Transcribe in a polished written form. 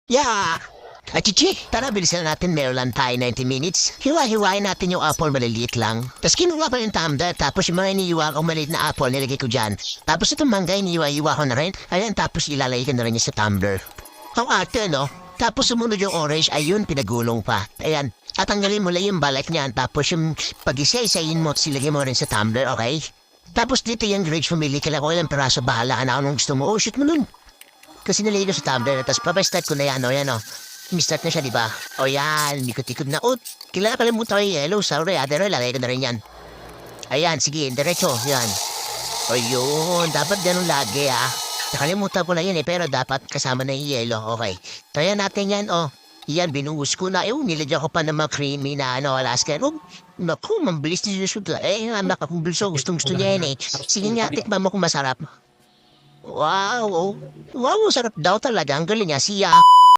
Yeah! Chichi, tara bilisan natin, meron lang tayo 90 minutes. Hiwa-hiwain natin yung apple maliliit lang. Tapos kinuha ko yung tumbler, tapos yung mga iniiwa kong maliit na apple, nilagay ko dyan. Tapos itong mangga, iniiwa-iwa ko na rin. Ayan, tapos ilalagay ko na rin niya sa tumbler. Ang ate, no? Tapos sumunod yung orange, ayun, pinagulong pa. Ayan, tatanggalin mo lang yung balat niyan, tapos yung pag-isa-isayin mo, silagay mo rin sa tumbler, okay? Tapos dito yung grapes, pumili ka lang ko ilang peraso, bahala ka na anong gusto mo. Oh, shoot mo nun. Kasi nilagay ko sa tumbler, tapos papastart ko na yan, o yan, o. Mistart na siya, di ba? O yan, likot-likot na. O, kailangan kalimutan ko yung yellow, sorry, pero lagay ko na rin yan. Ayan, sige, diretso, yan. O yun, dapat ganun lagi, ah. Nakalimutan ko na yun, pero dapat kasama na yung yellow, okay. Try natin yan, o. Yan, binuhos ko na. Nilagyan ko pa ng mga creamy na, Alaska. Oh, naku, mabilis na siya. Anak akong bulso, gustong-gusto niya yan, eh. Sige nga, tikman mo kung masarap. Wow, oh. Wow, sarap daw talaga. Ang galing niya, siya.